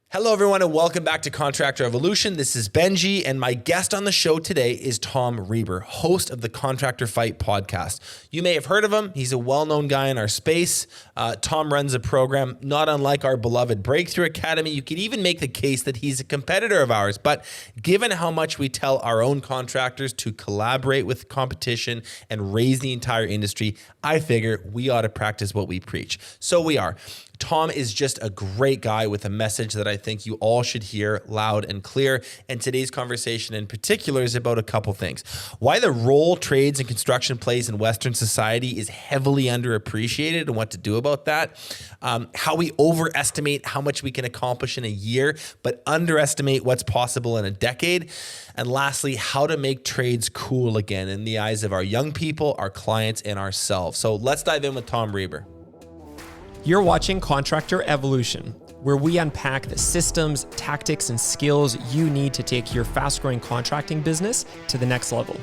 Hello, everyone, and welcome back to Contractor Evolution. This is Benji, and my guest on the show today is Tom Reber, host of the Contractor Fight Podcast. You may have heard of him. He's a well-known guy in our space. Tom runs a program not unlike our beloved Breakthrough Academy. You could even make the case that he's a competitor of ours, but given how much we tell our own contractors to collaborate with competition and raise the entire industry, I figure we ought to practice what we preach. So we are. Tom is just a great guy with a message that I think you all should hear loud and clear. And today's conversation in particular is about a couple things. Why the role trades and construction plays in Western society is heavily underappreciated and what to do about that. How we overestimate how much we can accomplish in a year, but underestimate what's possible in a decade. And lastly, how to make trades cool again in the eyes of our young people, our clients, and ourselves. So let's dive in with Tom Reber. You're watching Contractor Evolution, where we unpack the systems, tactics, and skills you need to take your fast-growing contracting business to the next level.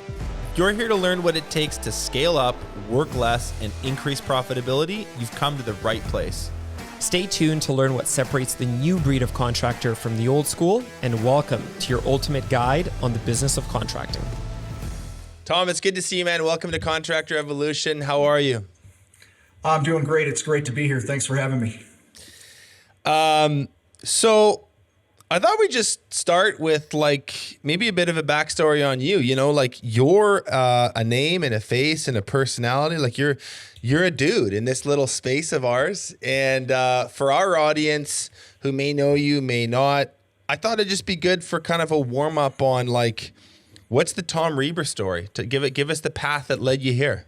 You're here to learn what it takes to scale up, work less, and increase profitability. You've come to the right place. Stay tuned to learn what separates the new breed of contractor from the old school, and welcome to your ultimate guide on the business of contracting. Tom, it's good to see you, man. Welcome to Contractor Evolution. How are you? I'm doing great. It's great to be here. Thanks for having me. So I thought we'd just start with maybe a bit of a backstory on you. You know, you're a name and a face and a personality. You're a dude in this little space of ours. And for our audience who may know you, may not, I thought it'd just be good for kind of a warm up on what's the Tom Reber story, to give us the path that led you here.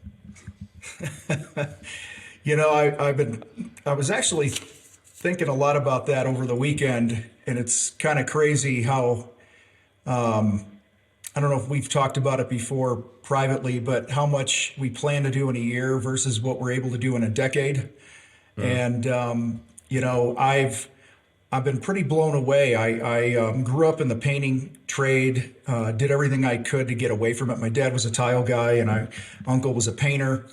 You know, I was actually thinking a lot about that over the weekend, and it's kind of crazy how, I don't know if we've talked about it before privately, but how much we plan to do in a year versus what we're able to do in a decade. And, you know, I've been pretty blown away. I grew up in the painting trade, did everything I could to get away from it. My dad was a tile guy, and my uncle was a painter.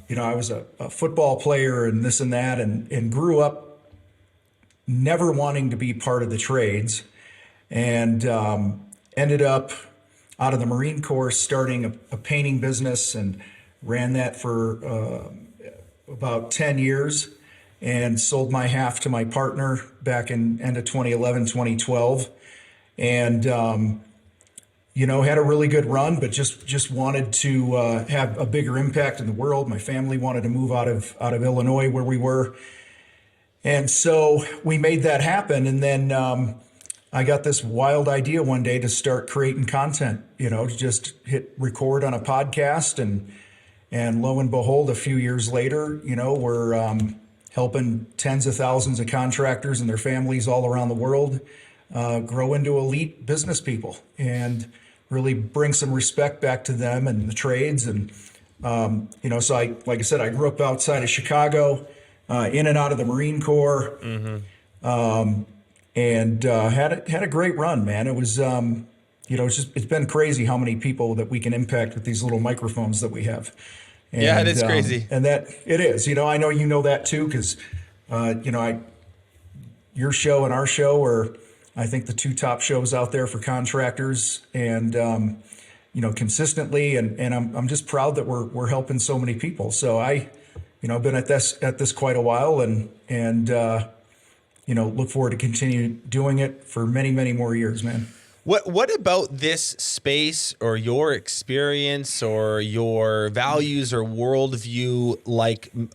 You know, I was a football player and this and that, and grew up never wanting to be part of the trades, and ended up out of the Marine Corps starting a painting business, and ran that for about 10 years, and sold my half to my partner back in end of 2011, 2012. And you know, had a really good run, but just wanted to have a bigger impact in the world. My family wanted to move out of Illinois where we were. And so we made that happen. And then I got this wild idea one day to start creating content, you know, to just hit record on a podcast. And lo and behold, a few years later, you know, we're helping tens of thousands of contractors and their families all around the world grow into elite business people, and really bring some respect back to them and the trades. And, you know, so like I said, I grew up outside of Chicago, in and out of the Marine Corps, and had a great run, man. It was, you know, it's been crazy how many people that we can impact with these little microphones that we have. And, yeah, it is crazy. And that it is, you know, I know you know that too, because, you know, your show and our show are, I think, the two top shows out there for contractors, and you know, consistently, and I'm just proud that we're helping so many people. So I, you know, been at this quite a while, and you know, look forward to continue doing it for many more years, man. What about this space, or your experience, or your values, or worldview?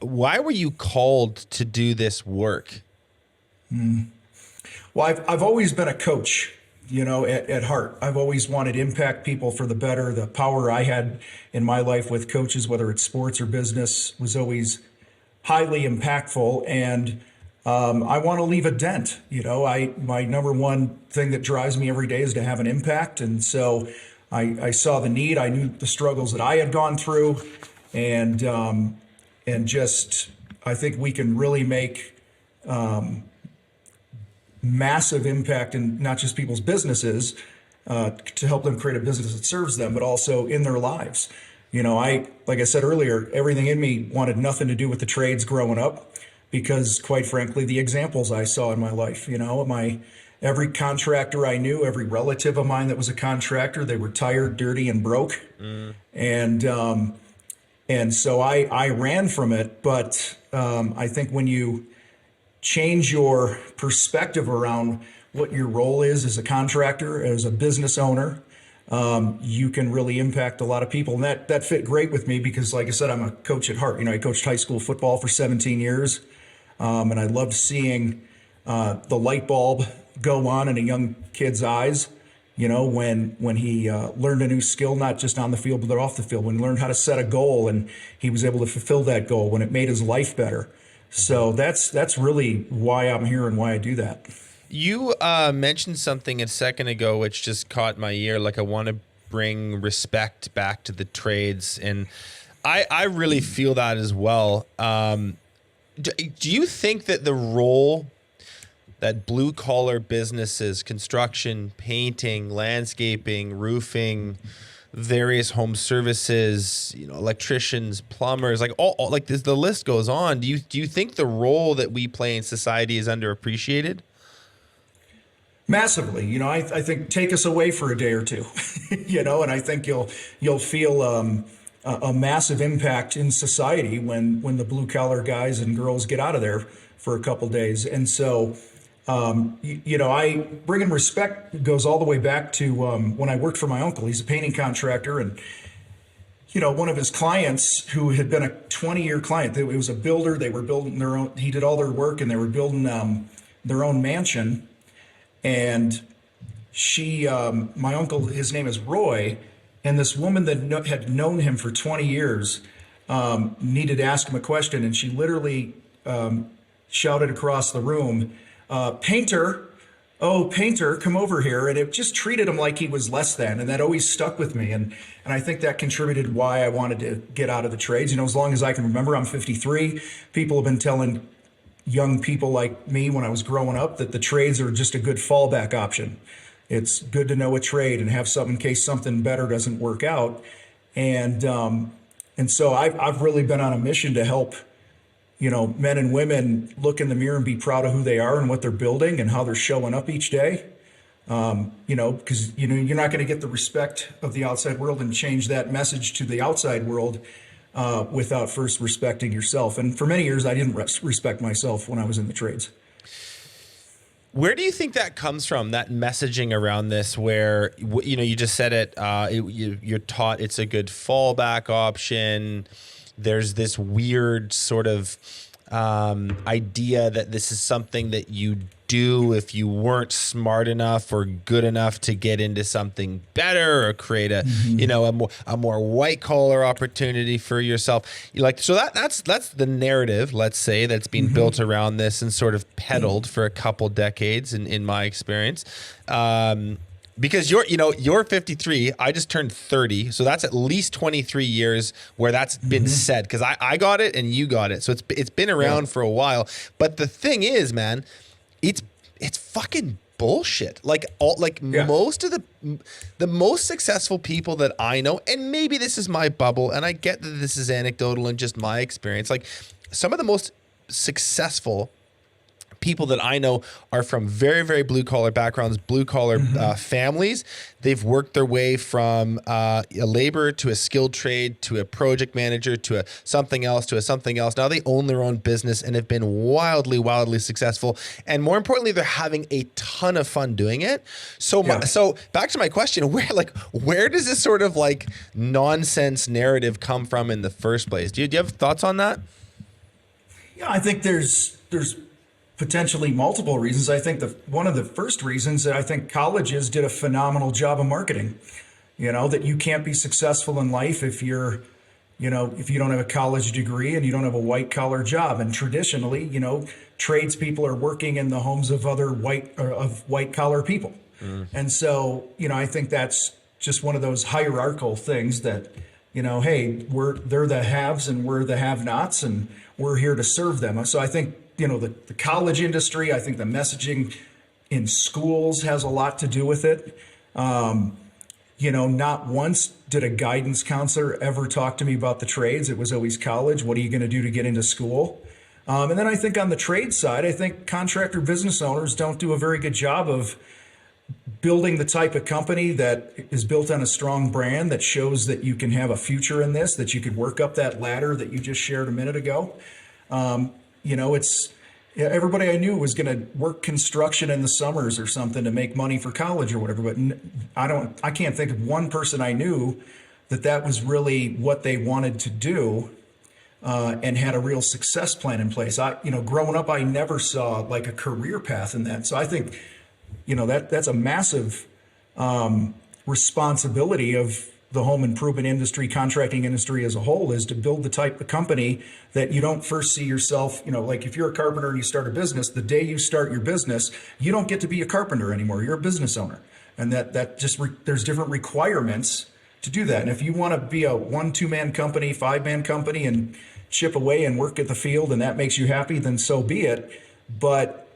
Why were you called to do this work? Well, I've always been a coach, you know, at heart. I've always wanted to impact people for the better. The power I had in my life with coaches, whether it's sports or business, was always highly impactful. And I want to leave a dent. You know, my number one thing that drives me every day is to have an impact. And so I saw the need. I knew the struggles that I had gone through, and just, I think we can really make massive impact in not just people's businesses, to help them create a business that serves them, but also in their lives. You know, like I said earlier, everything in me wanted nothing to do with the trades growing up. because quite frankly, the examples I saw in my life, every contractor I knew, every relative of mine that was a contractor, they were tired, dirty, and broke. And so I ran from it. But I think when you change your perspective around what your role is as a contractor, as a business owner, you can really impact a lot of people. And that fit great with me because, like I said, I'm a coach at heart. I coached high school football for 17 years. And I loved seeing the light bulb go on in a young kid's eyes, when he learned a new skill, not just on the field, but off the field, when he learned how to set a goal and he was able to fulfill that goal, when it made his life better. So that's really why I'm here and why I do that. You mentioned something a second ago, which just caught my ear. Like, I want to bring respect back to the trades. And I really feel that as well. Do you think that the role that blue collar businesses, construction, painting, landscaping, roofing, various home services, electricians, plumbers, like all like this, the list goes on. Do you think the role that we play in society is underappreciated? Massively. I think take us away for a day or two, and I think you'll feel a massive impact in society when the blue collar guys and girls get out of there for a couple days. And so, I bringing respect goes all the way back to when I worked for my uncle. He's a painting contractor, and one of his clients who had been a 20-year client, it was a builder. They were building their own. He did all their work, and they were building their own mansion. And my uncle, his name is Roy, and this woman that had known him for 20 years needed to ask him a question, and she literally shouted across the room, "Painter, oh, painter, come over here." And it just treated him like he was less than, and that always stuck with me. And I think that contributed why I wanted to get out of the trades. As long as I can remember, I'm 53. People have been telling young people like me when I was growing up that the trades are just a good fallback option. It's good to know a trade and have something in case something better doesn't work out. And so I've really been on a mission to help, men and women look in the mirror and be proud of who they are and what they're building and how they're showing up each day. Because, you're not going to get the respect of the outside world and change that message to the outside world without first respecting yourself. And for many years, I didn't respect myself when I was in the trades. Where do you think that comes from, that messaging around this, where, you just said it, you're taught it's a good fallback option. There's this weird sort of idea that this is something that you do if you weren't smart enough or good enough to get into something better or create a more white collar opportunity for yourself. So that's the narrative, let's say, that's been built around this and sort of peddled for a couple decades in my experience. Because you're 53, I just turned 30. So that's at least 23 years where that's been said, because I got it and you got it. So it's been around for a while. But the thing is, man, it's fucking bullshit. Most of the most successful people that I know, and maybe this is my bubble, and I get that this is anecdotal and just my experience. Like, some of the most successful people that I know are from very, very blue collar backgrounds, blue collar families. They've worked their way from a laborer to a skilled trade to a project manager to a something else to a something else. Now they own their own business and have been wildly, wildly successful. And more importantly, they're having a ton of fun doing it. So, so back to my question, where does this sort of like nonsense narrative come from in the first place? Do you have thoughts on that? Yeah, I think there's potentially multiple reasons. I think one of the first reasons that I think colleges did a phenomenal job of marketing, that you can't be successful in life if if you don't have a college degree and you don't have a white collar job. And traditionally, tradespeople are working in the homes of other white collar people. And so, I think that's just one of those hierarchical things that, hey, they're the haves and we're the have-nots and we're here to serve them. So I think, the college industry, I think the messaging in schools has a lot to do with it. Not once did a guidance counselor ever talk to me about the trades. It was always college. What are you going to do to get into school? And then I think on the trade side, I think contractor business owners don't do a very good job of building the type of company that is built on a strong brand that shows that you can have a future in this, that you could work up that ladder that you just shared a minute ago. It's everybody I knew was going to work construction in the summers or something to make money for college or whatever. But I can't think of one person I knew that was really what they wanted to do. And had a real success plan in place. Growing up, I never saw like a career path in that. So I think, that's a massive responsibility of the home improvement industry, contracting industry as a whole, is to build the type of company that you don't first see yourself, like if you're a carpenter and you start a business, the day you start your business, you don't get to be a carpenter anymore. You're a business owner. And there's different requirements to do that. And if you want to be a 1-2-man company, 5-man company and chip away and work at the field and that makes you happy, then so be it. But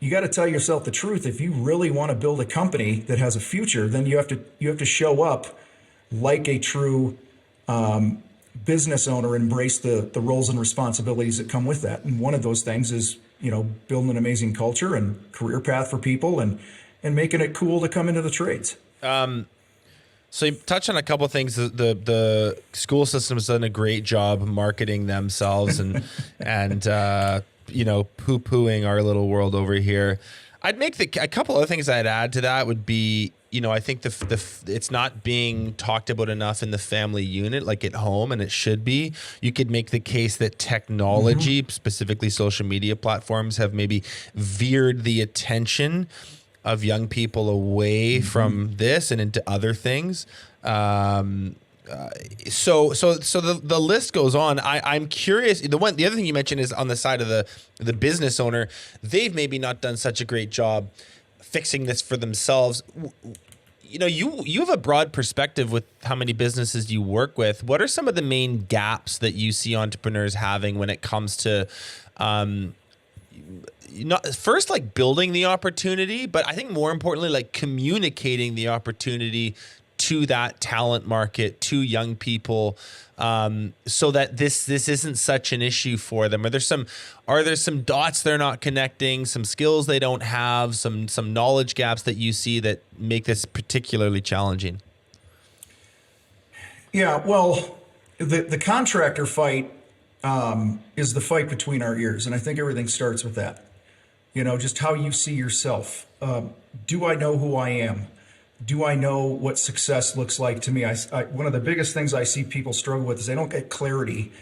you got to tell yourself the truth. If you really want to build a company that has a future, then you have to show up like a true business owner, embrace the roles and responsibilities that come with that. And one of those things is, building an amazing culture and career path for people and making it cool to come into the trades. So you touched on a couple of things. The school system has done a great job marketing themselves and poo-pooing our little world over here. I'd make a couple other things I'd add to that would be, I think it's not being talked about enough in the family unit, like at home, and it should be. You could make the case that technology, specifically social media platforms, have maybe veered the attention of young people away from this and into other things. So the list goes on. I'm curious. The other thing you mentioned is on the side of the business owner, they've maybe not done such a great job fixing this for themselves. You have a broad perspective with how many businesses you work with. What are some of the main gaps that you see entrepreneurs having when it comes to first, like building the opportunity, but I think more importantly, like communicating the opportunity to that talent market, to young people, so that this isn't such an issue for them? Are there some dots they're not connecting, some skills they don't have, some knowledge gaps that you see that make this particularly challenging? Yeah, well, the contractor fight is the fight between our ears, and I think everything starts with that. Just how you see yourself. Do I know who I am? Do I know what success looks like to me? One of the biggest things I see people struggle with is they don't get clarity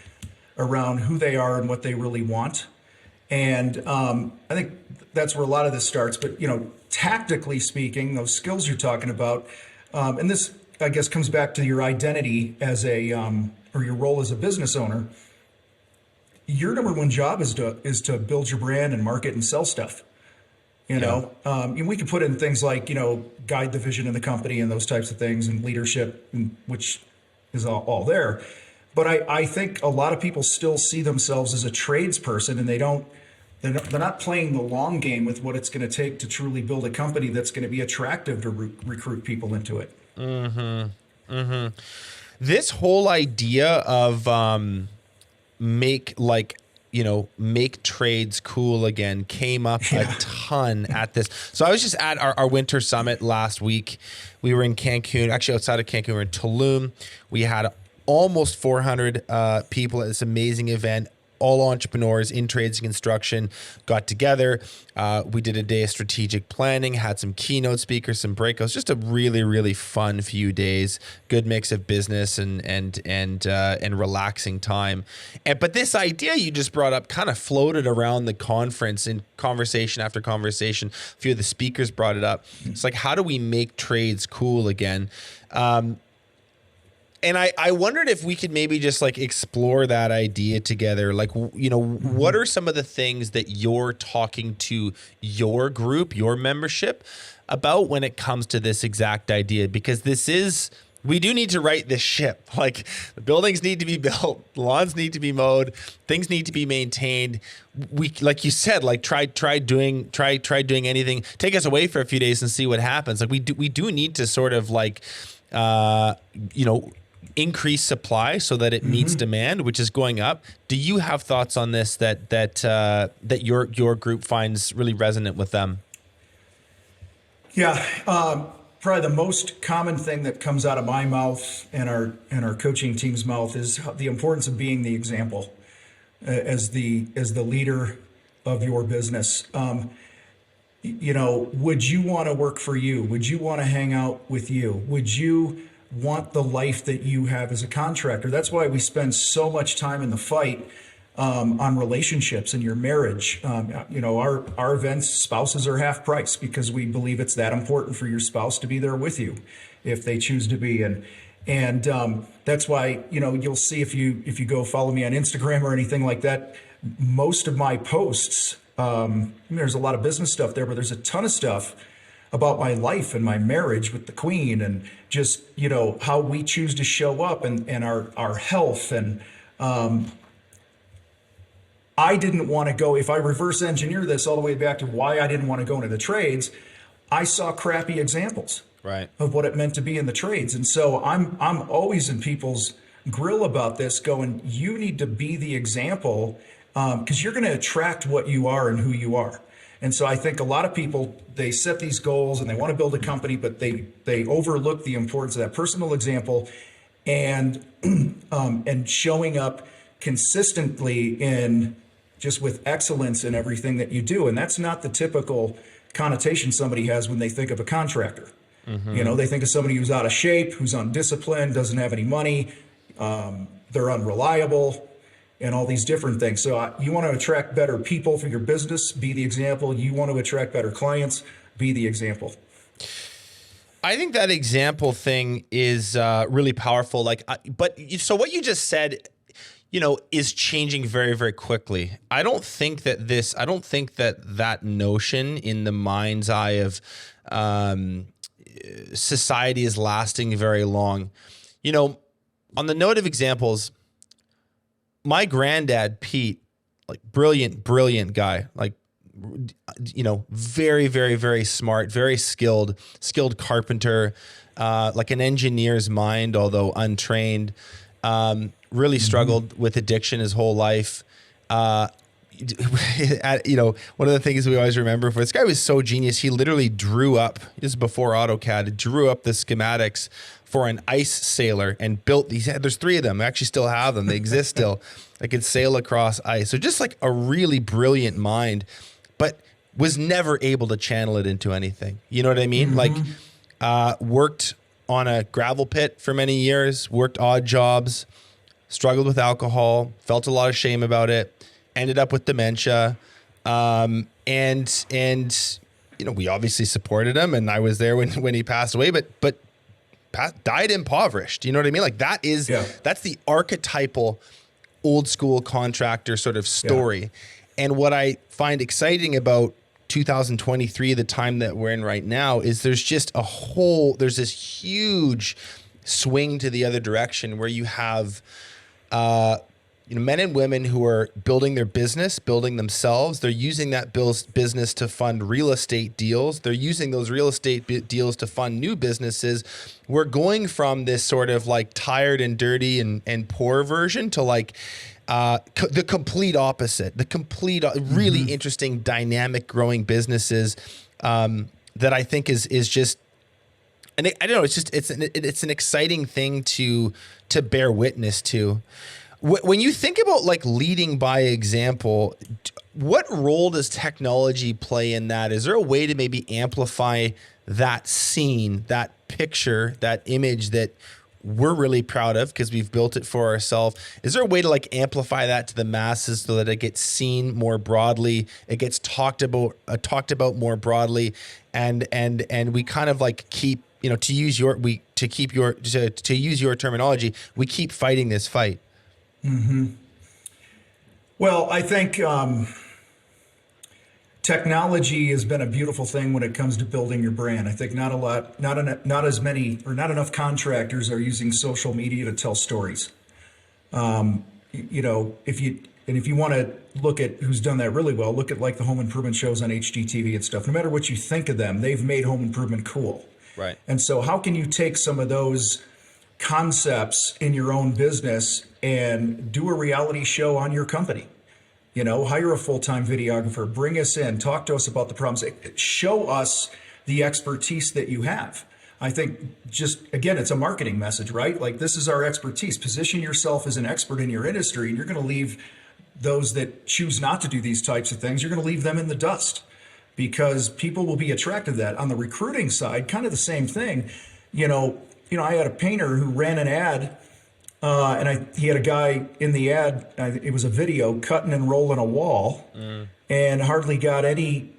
around who they are and what they really want. And I think that's where a lot of this starts. But, tactically speaking, those skills you're talking about, and this, I guess, comes back to your identity as or your role as a business owner. Your number one job is to build your brand and market and sell stuff. And we can put in things like, guide the vision of the company and those types of things and leadership, which is all there. But I think a lot of people still see themselves as a tradesperson, and they're not playing the long game with what it's going to take to truly build a company that's going to be attractive to recruit people into it. Mm-hmm. Mm-hmm. This whole idea of make trades cool again came up a ton at this. So I was just at our winter summit last week. We were in Cancun, actually outside of Cancun, we were in Tulum. We had almost 400 people at this amazing event. All entrepreneurs in trades and construction got together. We did a day of strategic planning, had some keynote speakers, some breakouts, just a really, really fun few days. Good mix of business and relaxing time. But this idea you just brought up kind of floated around the conference in conversation after conversation. A few of the speakers brought it up. It's like, how do we make trades cool again? And I wondered if we could maybe just like explore that idea together. Like, what are some of the things that you're talking to your group, your membership about when it comes to this exact idea? Because we do need to right this ship. Like, the buildings need to be built, lawns need to be mowed, things need to be maintained. We, like you said, like try doing anything. Take us away for a few days and see what happens. Like we do need to sort of like, increase supply so that it meets demand, which is going up. Do you have thoughts on this that your group finds really resonant with them? Yeah, probably the most common thing that comes out of my mouth and our coaching team's mouth is the importance of being the example as the leader of your business. Would you want to work for you? Would you want to hang out with you? Would you want the life that you have as a contractor? That's why we spend so much time in the fight on relationships and your marriage. Our events, spouses are half price because we believe it's that important for your spouse to be there with you if they choose to be. And that's why, you'll see if you go follow me on Instagram or anything like that, most of my posts, there's a lot of business stuff there, but there's a ton of stuff about my life and my marriage with the Queen and just, how we choose to show up and our health. And I didn't want to go, if I reverse engineer this all the way back to why I didn't want to go into the trades, I saw crappy examples of what it meant to be in the trades. And so I'm always in people's grill about this going, you need to be the example because you're going to attract what you are and who you are. And so I think a lot of people, they set these goals and they want to build a company, but they overlook the importance of that personal example and showing up consistently in just with excellence in everything that you do. And that's not the typical connotation somebody has when they think of a contractor. They think of somebody who's out of shape, who's undisciplined, doesn't have any money, they're unreliable, and all these different things. So you want to attract better people for your business, be the example. You want to attract better clients, be the example. I think that example thing is really powerful. So what you just said, is changing very, very quickly. I don't think that notion in the mind's eye of society is lasting very long. On the note of examples, my granddad, Pete, brilliant guy, very, very, very smart, very skilled carpenter, like an engineer's mind, although untrained, really struggled with addiction his whole life. One of the things we always remember for this guy was so genius. He literally drew up, this is before AutoCAD, drew up the schematics for an ice sailor and built these. There's 3 of them. I actually still have them. They exist still. They could sail across ice. So just like a really brilliant mind, but was never able to channel it into anything. You know what I mean? Worked on a gravel pit for many years, worked odd jobs, struggled with alcohol, felt a lot of shame about it, ended up with dementia. And we obviously supported him, and I was there when he passed away, but died impoverished. You know what I mean? That's the archetypal old school contractor sort of story. Yeah. And what I find exciting about 2023, the time that we're in right now, is there's this huge swing to the other direction where you have men and women who are building their business, building themselves. They're using that business to fund real estate deals. They're using those real estate deals to fund new businesses. We're going from this sort of tired and dirty and poor version to the complete opposite, really interesting, dynamic, growing businesses that I think is just, and I don't know, it's an exciting thing to bear witness to. When you think about leading by example, what role does technology play in that? Is there a way to maybe amplify that scene, that picture, that image that we're really proud of because we've built it for ourselves? Is there a way to amplify that to the masses so that it gets seen more broadly, it gets talked about more broadly, and we kind of keep, to use your terminology, we keep fighting this fight? Well, I think technology has been a beautiful thing when it comes to building your brand. I think not enough contractors are using social media to tell stories. If you want to look at who's done that really well, look at the home improvement shows on HGTV and stuff. No matter what you think of them, they've made home improvement cool. Right. And so how can you take some of those concepts in your own business and do a reality show on your company. Hire a full-time videographer, bring us in, talk to us about the problems, show us the expertise that you have. I think again, it's a marketing message, right? Like, this is our expertise. Position yourself as an expert in your industry, and you're going to leave those that choose not to do these types of things, you're going to leave them in the dust, because people will be attracted to that. On the recruiting side, kind of the same thing. I had a painter who ran an ad, and he had a guy in the ad. It was a video cutting and rolling a wall, and hardly got any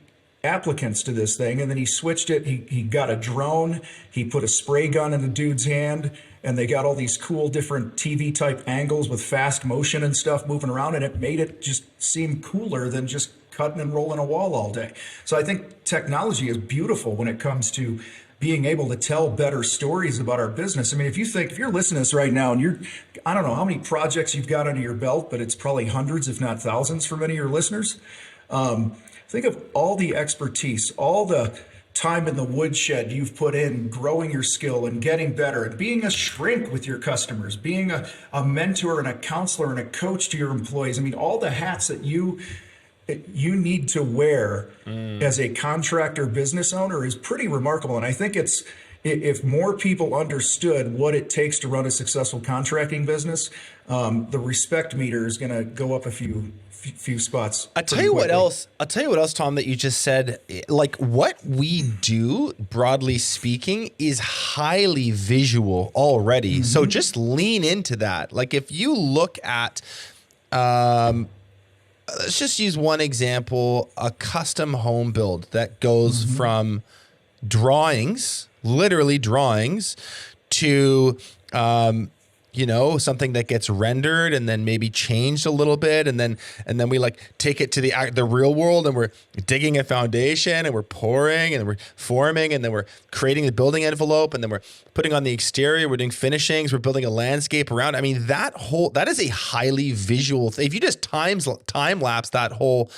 applicants to this thing. And then he switched it. He got a drone. He put a spray gun in the dude's hand, and they got all these cool different TV type angles with fast motion and stuff moving around, and it made it just seem cooler than just cutting and rolling a wall all day. So I think technology is beautiful when it comes to being able to tell better stories about our business. I mean, if you're listening to this right now and I don't know how many projects you've got under your belt, but it's probably hundreds, if not thousands for many of your listeners. Think of all the expertise, all the time in the woodshed you've put in growing your skill and getting better and being a shrink with your customers, being a mentor and a counselor and a coach to your employees. I mean, all the hats that you need to wear as a contractor business owner is pretty remarkable. And I think if more people understood what it takes to run a successful contracting business, the respect meter is going to go up a few spots. I'll tell you what else, Tom, that you just said. Like, what we do, broadly speaking, is highly visual already. Mm-hmm. So just lean into that. Like, if you look at, let's just use one example, a custom home build that goes from drawings, literally drawings, to, something that gets rendered and then maybe changed a little bit. And then we like take it to the real world, and we're digging a foundation, and we're pouring, and we're forming, and then we're creating the building envelope, and then we're putting on the exterior, we're doing finishings, we're building a landscape around. I mean, that is a highly visual thing. If you just time lapse that whole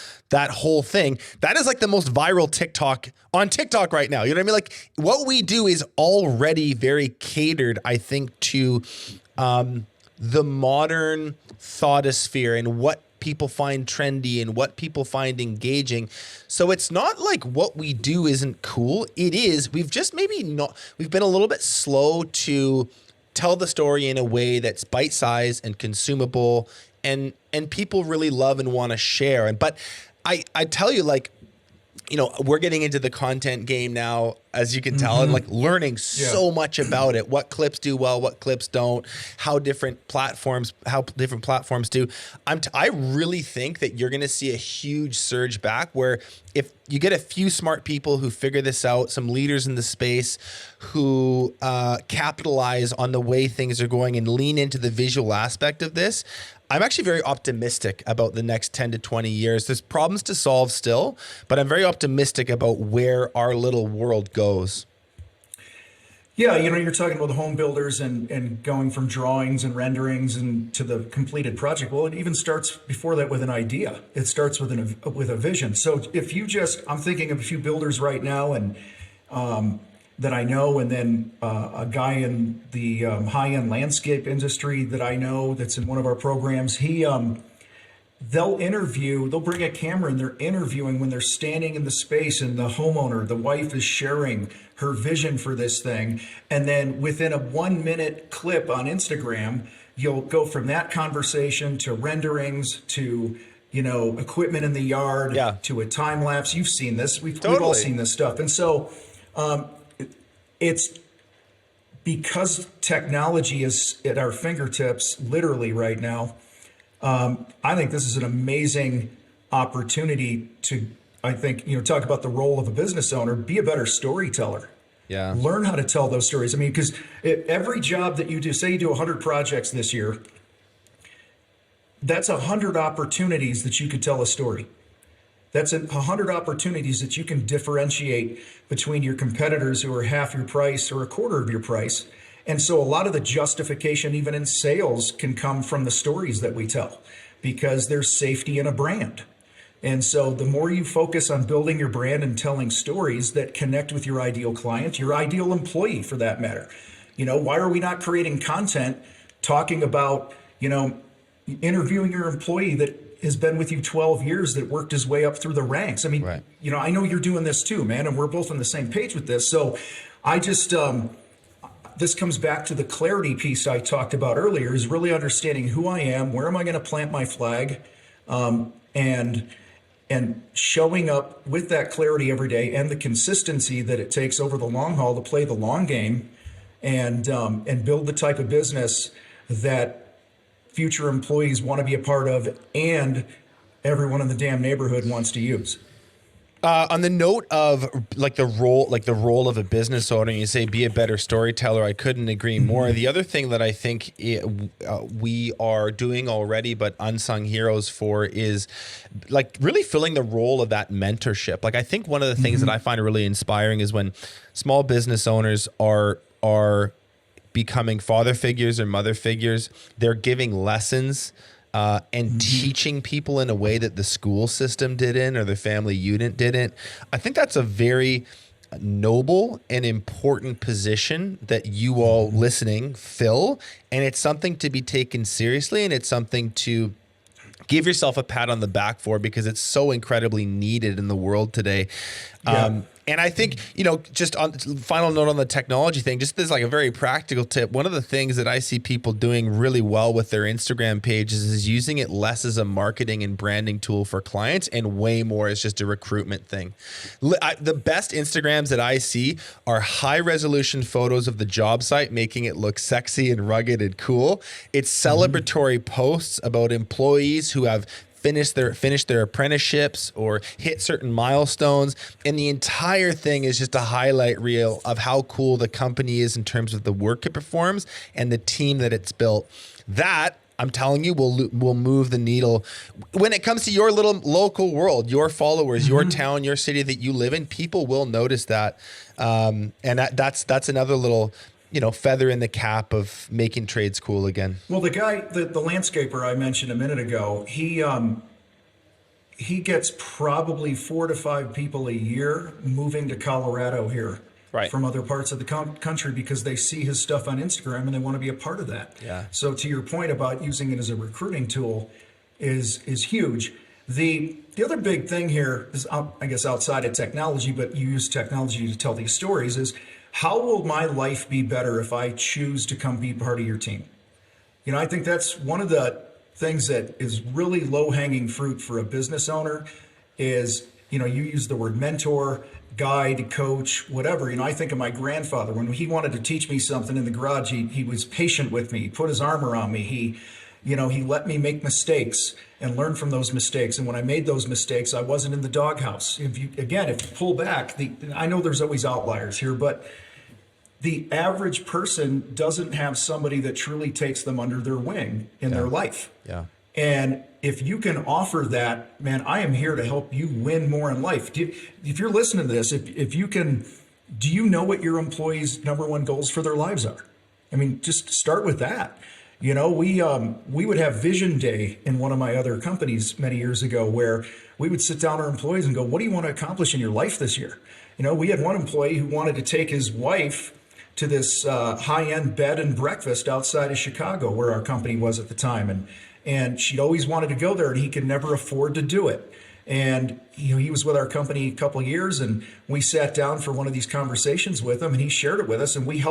thing, that is like the most viral TikTok on TikTok right now. You know what I mean? Like, what we do is already very catered, I think, to the modern thoughtosphere and what people find trendy and what people find engaging. So it's not like what we do isn't cool. It is. We've been a little bit slow to tell the story in a way that's bite-sized and consumable, and people really love and want to share. But I tell you, like, we're getting into the content game now, as you can tell, and like learning so much about it, what clips do well, what clips don't, how different platforms do. I really think that you're going to see a huge surge back, where if you get a few smart people who figure this out, some leaders in the space who capitalize on the way things are going and lean into the visual aspect of this, I'm actually very optimistic about the next 10 to 20 years. There's problems to solve still, but I'm very optimistic about where our little world goes. Yeah, you're talking about the home builders and going from drawings and renderings and to the completed project. Well, it even starts before that with an idea. It starts with a vision. So I'm thinking of a few builders right now and that I know, and then a guy in the high-end landscape industry that I know that's in one of our programs. They'll bring a camera, and they're interviewing when they're standing in the space, and the homeowner, the wife, is sharing her vision for this thing. And then within a 1-minute clip on Instagram, you'll go from that conversation to renderings to equipment in the yard, to a time lapse. You've seen this. We've all seen this stuff. And so it's because technology is at our fingertips literally right now. I think this is an amazing opportunity to, talk about the role of a business owner, be a better storyteller. Yeah. Learn how to tell those stories. I mean, because every job that you do, say you do 100 projects this year, that's 100 opportunities that you could tell a story. That's 100 opportunities that you can differentiate between your competitors who are half your price or a quarter of your price. And so a lot of the justification, even in sales, can come from the stories that we tell, because there's safety in a brand. And so the more you focus on building your brand and telling stories that connect with your ideal client, your ideal employee for that matter, Why are we not creating content talking about, interviewing your employee that has been with you 12 years, that worked his way up through the ranks? I mean, Right. I know you're doing this too, man, and we're both on the same page with this. So I just, this comes back to the clarity piece I talked about earlier, is really understanding who I am, where am I going to plant my flag, and showing up with that clarity every day and the consistency that it takes over the long haul to play the long game, and build the type of business that future employees want to be a part of and everyone in the damn neighborhood wants to use. On the note of the role of a business owner, you say be a better storyteller. I couldn't agree more. The other thing that I think we are doing already, but unsung heroes for, is really filling the role of that mentorship. I think one of the things that I find really inspiring is when small business owners are becoming father figures or mother figures. They're giving lessons and teaching people in a way that the school system didn't, or the family unit didn't. I think that's a very noble and important position that you all listening fill. And it's something to be taken seriously, and it's something to give yourself a pat on the back for, because it's so incredibly needed in the world today. And I think, just on final note on the technology thing, just as a very practical tip, one of the things that I see people doing really well with their Instagram pages is using it less as a marketing and branding tool for clients and way more as just a recruitment thing. The best Instagrams that I see are high resolution photos of the job site, making it look sexy and rugged and cool. It's celebratory posts about employees who have finished their apprenticeships or hit certain milestones, and the entire thing is just a highlight reel of how cool the company is in terms of the work it performs and the team that it's built. That, I'm telling you, will move the needle when it comes to your little local world, your followers, your town, your city that you live in. People will notice that, and that's another little feather in the cap of making trades cool again. Well, the guy, the landscaper I mentioned a minute ago, he gets probably 4 to 5 people a year moving to Colorado here, right, from other parts of the country, because they see his stuff on Instagram and they want to be a part of that. Yeah. So to your point about using it as a recruiting tool is huge. The other big thing here is, I guess, outside of technology, but you use technology to tell these stories, is how will my life be better if I choose to come be part of your team? I think that's one of the things that is really low-hanging fruit for a business owner is, you use the word mentor, guide, coach, whatever. I think of my grandfather. When he wanted to teach me something in the garage, he was patient with me. He put his arm around me. He let me make mistakes and learn from those mistakes. And when I made those mistakes, I wasn't in the doghouse. If you pull back, I know there's always outliers here, but the average person doesn't have somebody that truly takes them under their wing in their life. Yeah. And if you can offer that, man, I am here to help you win more in life. If you're listening to this, if you can, do you know what your employees' number one goals for their lives are? I mean, just start with that. We would have Vision Day in one of my other companies many years ago, where we would sit down our employees and go, what do you want to accomplish in your life this year? We had one employee who wanted to take his wife to this high-end bed and breakfast outside of Chicago, where our company was at the time. And she'd always wanted to go there, and he could never afford to do it. And he was with our company a couple of years, and we sat down for one of these conversations with him, and he shared it with us, and we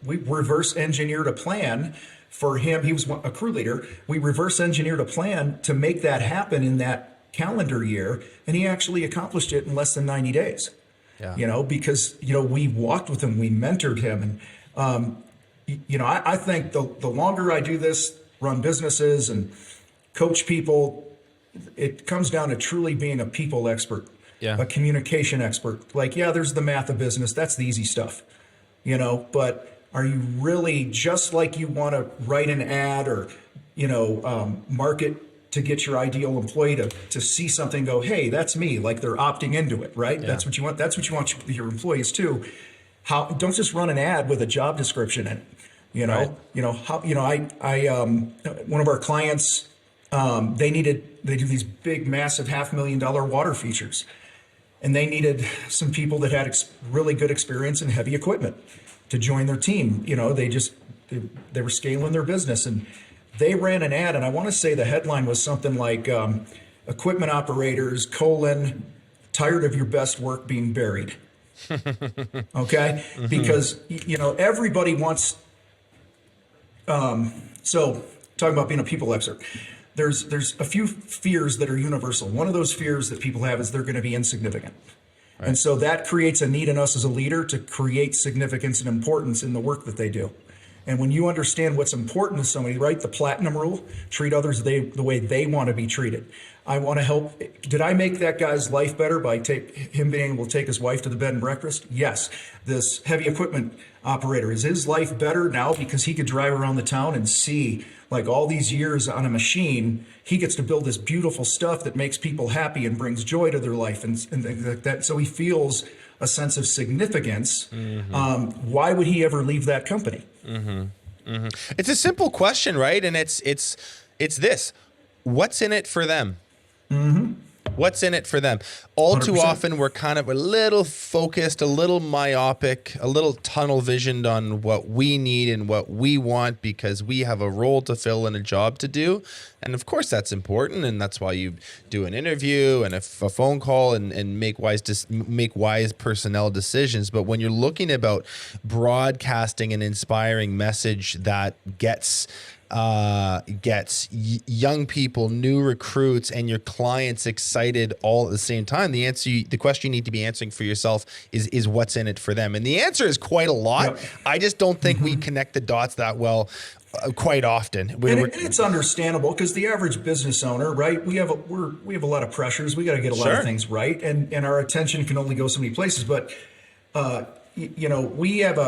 reverse engineered a plan for him. He was a crew leader. We reverse engineered a plan to make that happen in that calendar year, and he actually accomplished it in less than 90 days. Yeah. Because we walked with him, we mentored him, and I think the longer I do this, run businesses and coach people, it comes down to truly being a people expert, a communication expert. There's the math of business, that's the easy stuff, but are you really, just like you want to write an ad or market to get your ideal employee to see something, go, hey, that's me, like they're opting into it, right? Yeah. That's what you want. That's what you want your employees too. Don't just run an ad with a job description in it. Right. One of our clients, they do these big, massive $500,000 water features. and they needed some people that had really good experience in heavy equipment to join their team. They were scaling their business, and they ran an ad, and I want to say the headline was something like equipment operators, tired of your best work being buried. Okay? Mm-hmm. Because, everybody wants, so talking about being a people expert, there's a few fears that are universal. One of those fears that people have is they're going to be insignificant. Right. And so that creates a need in us as a leader to create significance and importance in the work that they do. And when you understand what's important to somebody, right? The platinum rule, treat others the way they want to be treated. I want to help. Did I make that guy's life better by him being able to take his wife to the bed and breakfast? Yes. This heavy equipment operator, is his life better now because he could drive around the town and see, like, all these years on a machine, he gets to build this beautiful stuff that makes people happy and brings joy to their life and things like that. So he feels a sense of significance. Mm-hmm. Why would he ever leave that company? Mm-hmm. Mm-hmm. It's a simple question, right? And it's this: what's in it for them? Mm-hmm. What's in it for them? All 100%. Too often, we're kind of a little focused, a little myopic, a little tunnel visioned on what we need and what we want because we have a role to fill and a job to do. And of course, that's important. And that's why you do an interview and a phone call and make wise personnel decisions. But when you're looking about broadcasting an inspiring message that gets young people, new recruits, and your clients excited all at the same time, the question you need to be answering for yourself is what's in it for them. And the answer is quite a lot. Yep. I just don't think we connect the dots that well quite often. And it's understandable because the average business owner, right? We have a lot of pressures. We got to get a lot of things right, and our attention can only go so many places. But we have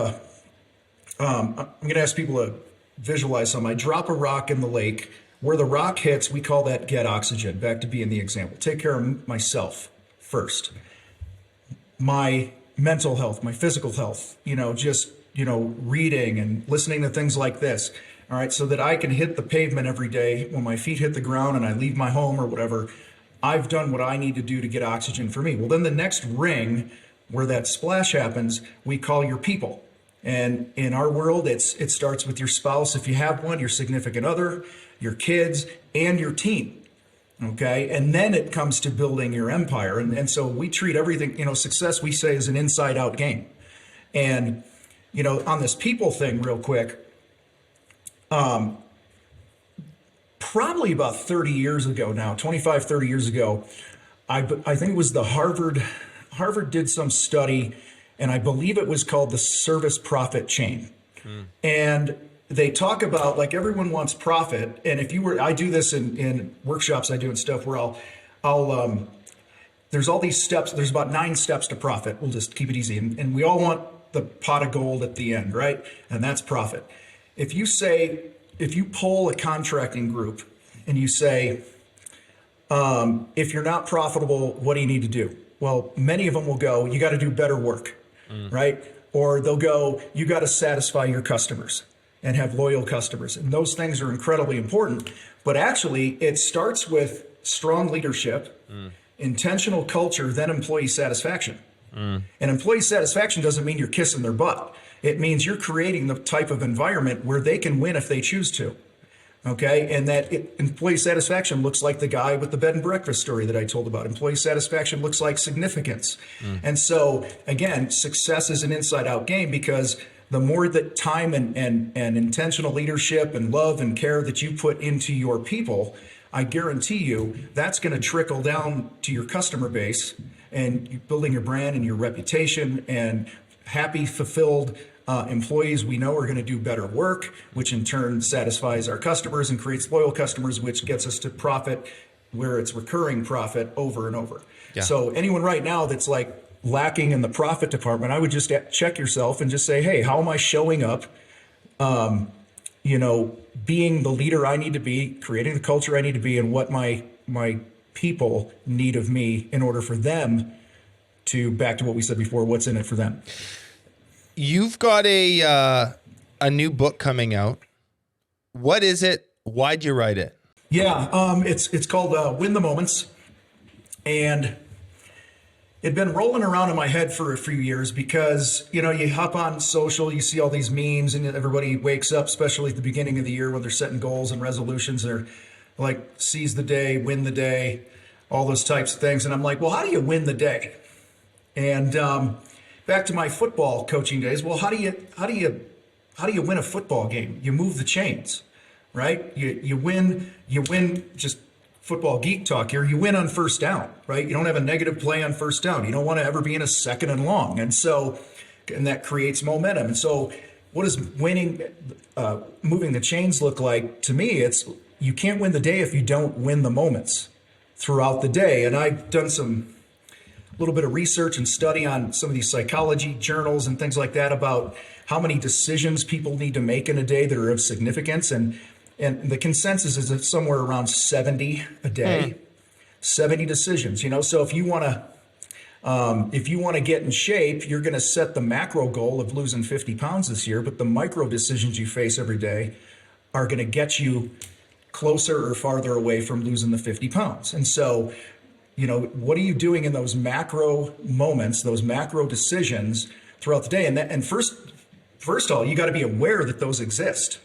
I'm going to ask people to visualize something. I drop a rock in the lake. Where the rock hits, we call that get oxygen. Back to being the example. Take care of myself first. My mental health, my physical health, reading and listening to things like this. All right. So that I can hit the pavement every day when my feet hit the ground and I leave my home or whatever. I've done what I need to do to get oxygen for me. Well, then the next ring where that splash happens, we call your people. And in our world, it starts with your spouse, if you have one, your significant other, your kids, and your team. Okay. And then it comes to building your empire. And so we treat everything, success, we say, is an inside out game. And, on this people thing real quick, probably about 30 years ago now, 25, 30 years ago, I think it was Harvard did some study, and I believe it was called the service profit chain. And they talk about, like, everyone wants profit. And I do this in workshops I do and stuff where I'll there's all these steps. There's about 9 steps to profit. We'll just keep it easy. And we all want the pot of gold at the end, right? And that's profit. If you poll a contracting group and you say, if you're not profitable, what do you need to do? Well, many of them will go, you got to do better work, right? Or they'll go, you got to satisfy your customers and have loyal customers. And those things are incredibly important. But actually, it starts with strong leadership, intentional culture, then employee satisfaction. And employee satisfaction doesn't mean you're kissing their butt. It means you're creating the type of environment where they can win if they choose to. Okay. And employee satisfaction looks like the guy with the bed and breakfast story that I told about. Employee satisfaction looks like significance. And so, again, success is an inside out game, because the more that time and intentional leadership and love and care that you put into your people, I guarantee you that's going to trickle down to your customer base, and building your brand and your reputation. And happy, fulfilled employees we know are going to do better work, which in turn satisfies our customers and creates loyal customers, which gets us to profit, where it's recurring profit over and over. Yeah. So anyone right now that's like lacking in the profit department, I would just check yourself and just say, hey, how am I showing up? Being the leader I need to be, creating the culture I need to be, and what my people need of me in order for them to, back to what we said before, what's in it for them. You've got a new book coming out. What is it? Why'd you write it? Yeah, it's called Win the Moments. And it'd been rolling around in my head for a few years because, you hop on social, you see all these memes and everybody wakes up, especially at the beginning of the year when they're setting goals and resolutions. They're like, seize the day, win the day, all those types of things. And I'm like, well, how do you win the day? And back to my football coaching days. Well, how do you win a football game? You move the chains, right? You win just football geek talk here. You win on first down, right? You don't have a negative play on first down. You don't want to ever be in a second and long. And that creates momentum. And so what does moving the chains look like? To me, it's you can't win the day if you don't win the moments throughout the day. And I've done a little bit of research and study on some of these psychology journals and things like that about how many decisions people need to make in a day that are of significance. And the consensus is that somewhere around 70 a day, 70 decisions, so if you want to get in shape, you're going to set the macro goal of losing 50 pounds this year, but the micro decisions you face every day are going to get you closer or farther away from losing the 50 pounds. And so, what are you doing in those macro moments, those macro decisions throughout the day? And first of all, you got to be aware that those exist.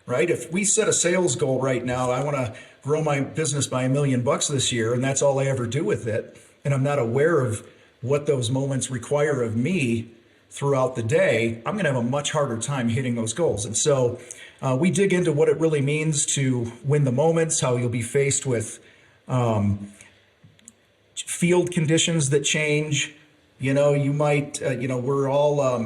Right? If we set a sales goal right now, I want to grow my business by $1 million this year, and that's all I ever do with it, and I'm not aware of what those moments require of me throughout the day, I'm going to have a much harder time hitting those goals. And so we dig into what it really means to win the moments, how you'll be faced with field conditions that change. You might, we're all,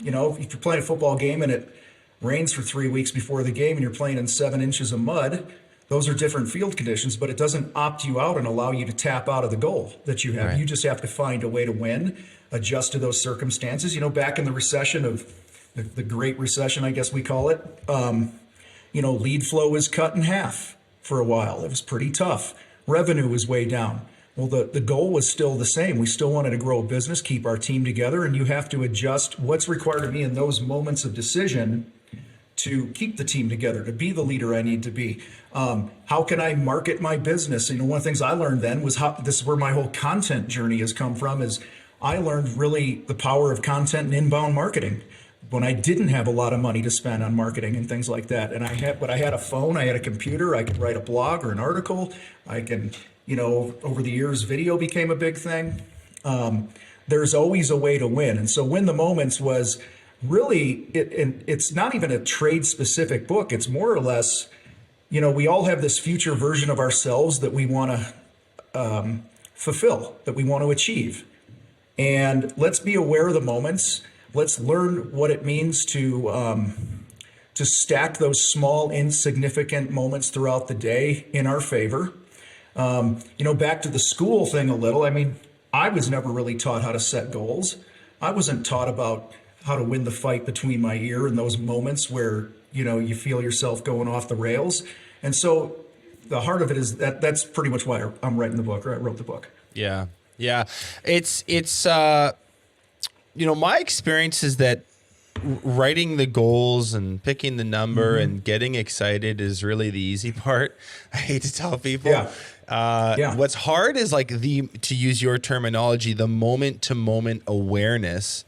if you're playing a football game and it rains for 3 weeks before the game and you're playing in 7 inches of mud, those are different field conditions, but it doesn't opt you out and allow you to tap out of the goal that you have. Right. You just have to find a way to win, adjust to those circumstances. Back in the recession of the Great Recession, I guess we call it, lead flow was cut in half for a while. It was pretty tough. Revenue was way down. Well, the goal was still the same. We still wanted to grow a business, keep our team together, and you have to adjust what's required of me in those moments of decision to keep the team together, to be the leader I need to be. How can I market my business? One of the things I learned then was this is where my whole content journey has come from, is I learned really the power of content and inbound marketing when I didn't have a lot of money to spend on marketing and things like that. And I had a phone, I had a computer, I could write a blog or an article. I can, over the years, video became a big thing. There's always a way to win. And so Win the Moments was really, it's not even a trade specific book. It's more or less, we all have this future version of ourselves that we want to fulfill, that we want to achieve. And let's be aware of the moments. Let's learn what it means to stack those small, insignificant moments throughout the day in our favor. Back to the school thing a little. I was never really taught how to set goals. I wasn't taught about how to win the fight between my ear in those moments where, you feel yourself going off the rails. And so the heart of it is that's pretty much why I'm writing the book, or I wrote the book. Yeah. Yeah. It's my experience is that writing the goals and picking the number and getting excited is really the easy part. I hate to tell people. Yeah. What's hard is to use your terminology, the moment to moment awareness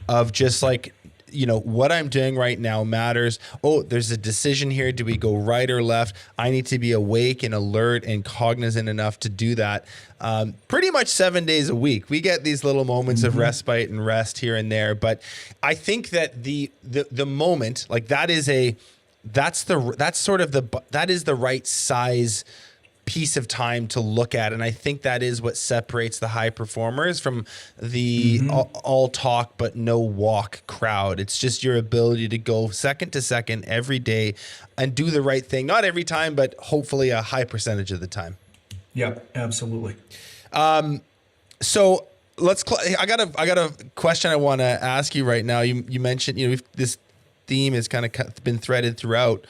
of just what I'm doing right now matters. Oh, there's a decision here. Do we go right or left? I need to be awake and alert and cognizant enough to do that. Pretty much 7 days a week. We get these little moments of respite and rest here and there. But I think that the moment, that is the right size piece of time to look at. And I think that is what separates the high performers from the all talk but no walk crowd. It's just your ability to go second to second every day and do the right thing. Not every time, but hopefully a high percentage of the time. Yep, absolutely. So I got a question I want to ask you right now. You mentioned, this theme has kind of been threaded throughout.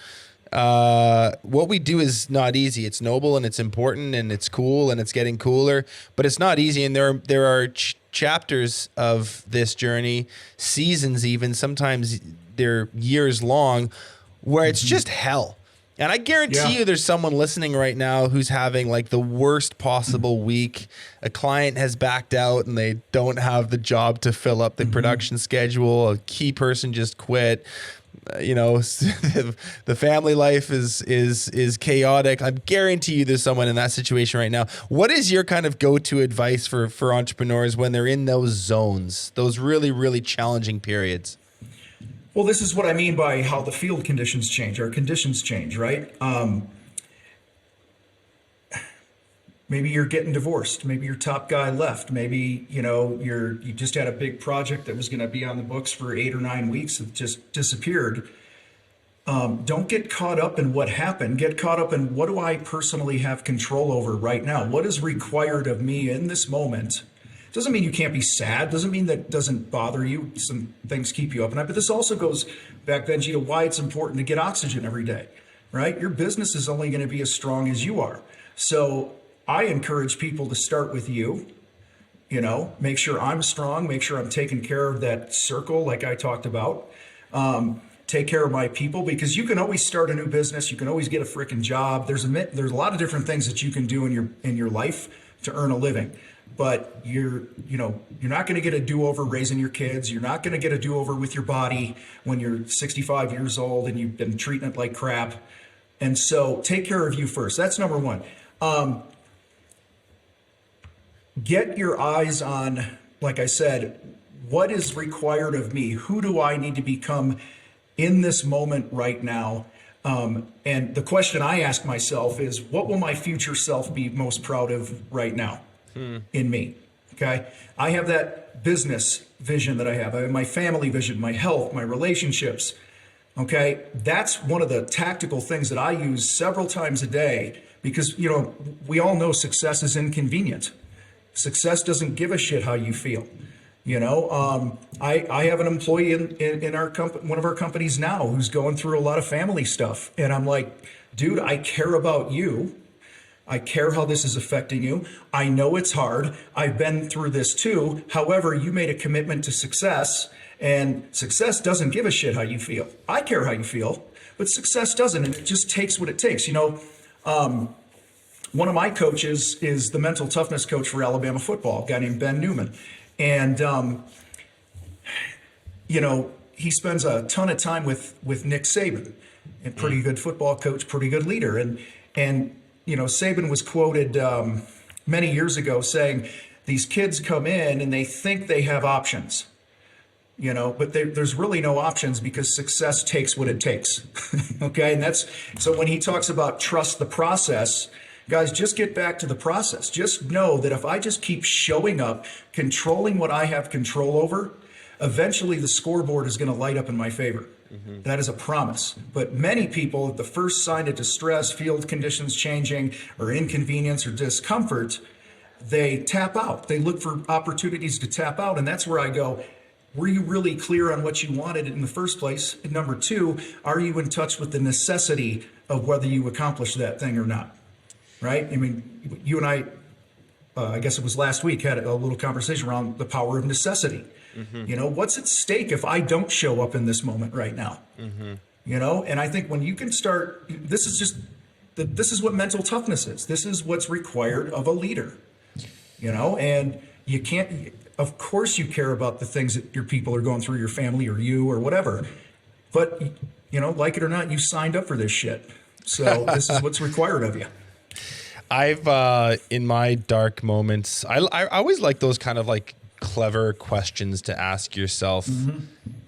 What we do is not easy. It's noble and it's important and it's cool and it's getting cooler, but it's not easy. And there are chapters of this journey, seasons even, sometimes they're years long, where it's just hell. And I guarantee you there's someone listening right now who's having like the worst possible week. A client has backed out and they don't have the job to fill up the production schedule. A key person just quit. The family life is chaotic. I guarantee you there's someone in that situation right now. What is your kind of go-to advice for entrepreneurs when they're in those zones, those really, really challenging periods? Well, this is what I mean by how the field conditions change. Our conditions change, right? Maybe you're getting divorced. Maybe your top guy left. Maybe, you just had a big project that was going to be on the books for 8 or 9 weeks. It just disappeared. Don't get caught up in what happened. Get caught up in what do I personally have control over right now? What is required of me in this moment? Doesn't mean you can't be sad. Doesn't mean that doesn't bother you. Some things keep you up at night. But this also goes back, Benji, to why it's important to get oxygen every day, right? Your business is only going to be as strong as you are. So I encourage people to start with you, make sure I'm strong, make sure I'm taking care of that circle like I talked about. Take care of my people, because you can always start a new business. You can always get a freaking job. There's a lot of different things that you can do in your life to earn a living. But you're not going to get a do-over raising your kids. You're not going to get a do-over with your body when you're 65 years old and you've been treating it like crap. And so take care of you first. That's number one. Get your eyes on, like I said, what is required of me? Who do I need to become in this moment right now? And the question I ask myself is, what will my future self be most proud of right now? In me. Okay. I have that business vision that I have my family vision, my health, my relationships. Okay. That's one of the tactical things that I use several times a day, because, we all know success is inconvenient. Success doesn't give a shit how you feel. I have an employee in our company, one of our companies now, who's going through a lot of family stuff. And I'm like, dude, I care about you. I care how this is affecting you. I know it's hard. I've been through this too. However, you made a commitment to success, and success doesn't give a shit how you feel. I care how you feel, but success doesn't. And it just takes what it takes. One of my coaches is the mental toughness coach for Alabama football, a guy named Ben Newman. And, he spends a ton of time with Nick Saban, a pretty good football coach, pretty good leader. And Saban was quoted many years ago saying, these kids come in and they think they have options, but there's really no options, because success takes what it takes. Okay. And so when he talks about trust the process, guys, just get back to the process. Just know that if I just keep showing up, controlling what I have control over, eventually the scoreboard is going to light up in my favor. Mm-hmm. That is a promise. But many people, at the first sign of distress, field conditions changing, or inconvenience or discomfort, they tap out. They look for opportunities to tap out. And that's where I go, were you really clear on what you wanted in the first place? And number two, are you in touch with the necessity of whether you accomplish that thing or not? Right? I mean, you and I guess it was last week, had a little conversation around the power of necessity. Mm-hmm. What's at stake if I don't show up in this moment right now? Mm-hmm. And I think when you can start, this is what mental toughness is. This is what's required of a leader, and you can't, of course you care about the things that your people are going through, your family or you or whatever, but like it or not, you signed up for this shit. So this is what's required of you. I've, in my dark moments, I always like those kind of like clever questions to ask yourself. Mm-hmm.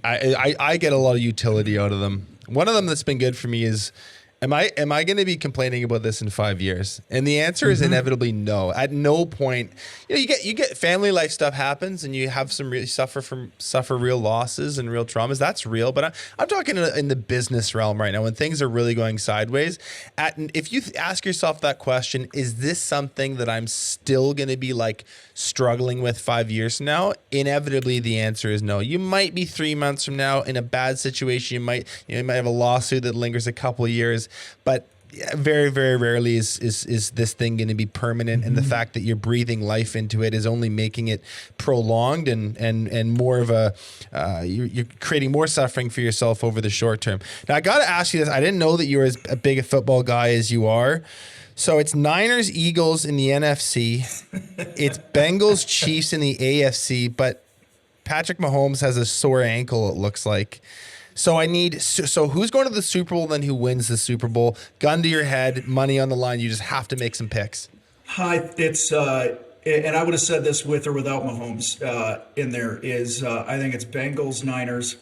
I get a lot of utility out of them. One of them that's been good for me is, am I going to be complaining about this in 5 years? And the answer is inevitably no. At no point, you get family life stuff happens, and you have suffer real losses and real traumas. That's real. But I'm talking in the business realm right now, when things are really going sideways. If you ask yourself that question, is this something that I'm still going to be like struggling with 5 years from now? Inevitably, the answer is no. You might be 3 months from now in a bad situation. You might have a lawsuit that lingers a couple of years. But very, very rarely is this thing going to be permanent, and the fact that you're breathing life into it is only making it prolonged and more of a you're creating more suffering for yourself over the short term. Now I got to ask you this: I didn't know that you were as big a football guy as you are. So it's Niners, Eagles in the NFC, it's Bengals, Chiefs in the AFC, but Patrick Mahomes has a sore ankle, it looks like. So who's going to the Super Bowl, then who wins the Super Bowl? Gun to your head, money on the line. You just have to make some picks. It's and I would have said this with or without Mahomes in there, is I think it's Bengals, Niners,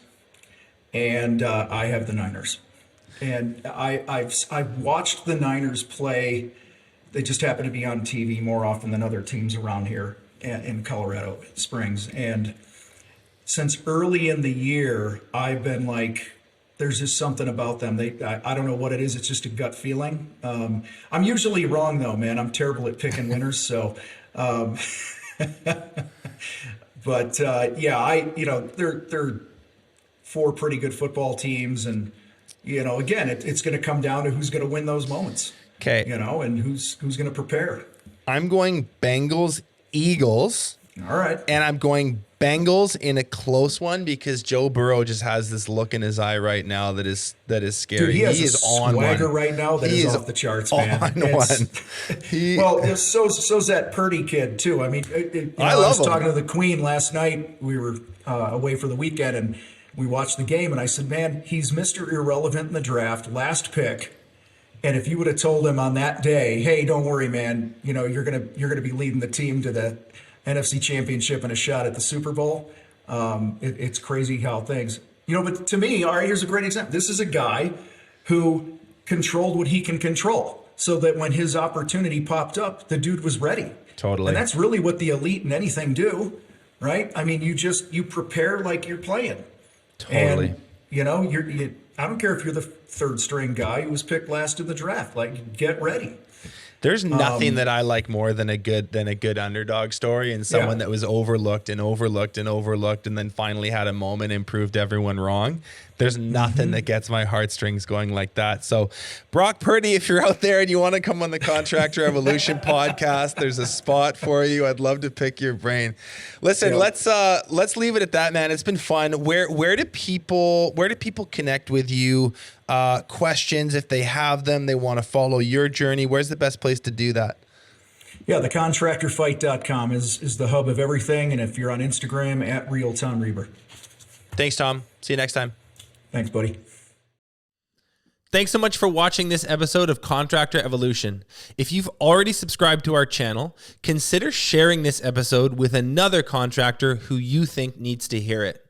and I have the Niners. And I've watched the Niners play. They just happen to be on TV more often than other teams around here in Colorado Springs. And since early in the year, I've been like, there's just something about them. I don't know what it is. It's just a gut feeling. I'm usually wrong though, man. I'm terrible at picking winners. So, but they're four pretty good football teams, and again, it's going to come down to who's going to win those moments. Okay, and who's going to prepare. I'm going Bengals, Eagles. All right, and I'm going Bengals in a close one because Joe Burrow just has this look in his eye right now that is scary. Dude, he is a on swagger one right now that is off the charts, man. On one. So's that Purdy kid too. I mean, I was him. talking to the Queen last night. We were away for the weekend, and we watched the game, and I said, man, he's Mr. Irrelevant in the draft, last pick. And if you would have told him on that day, hey, don't worry, man, you're gonna be leading the team to the NFC Championship and a shot at the Super Bowl, it's crazy how things, but to me, all right, here's a great example. This is a guy who controlled what he can control, so that when his opportunity popped up, the dude was ready. Totally. And that's really what the elite in anything do, right? I mean, you prepare like you're playing. Totally. And, I don't care if you're the third string guy who was picked last in the draft. Like, get ready. There's nothing that I like more than a good underdog story, and someone that was overlooked and then finally had a moment and proved everyone wrong. There's nothing that gets my heartstrings going like that. So, Brock Purdy, if you're out there and you want to come on the Contractor Evolution podcast, there's a spot for you. I'd love to pick your brain. Listen, let's leave it at that, man. It's been fun. Where do people connect with you? Questions, if they have them, they want to follow your journey. Where's the best place to do that? Yeah, the contractorfight.com is the hub of everything. And if you're on Instagram, at Real Tom Reber. Thanks, Tom. See you next time. Thanks, buddy. Thanks so much for watching this episode of Contractor Evolution. If you've already subscribed to our channel, consider sharing this episode with another contractor who you think needs to hear it.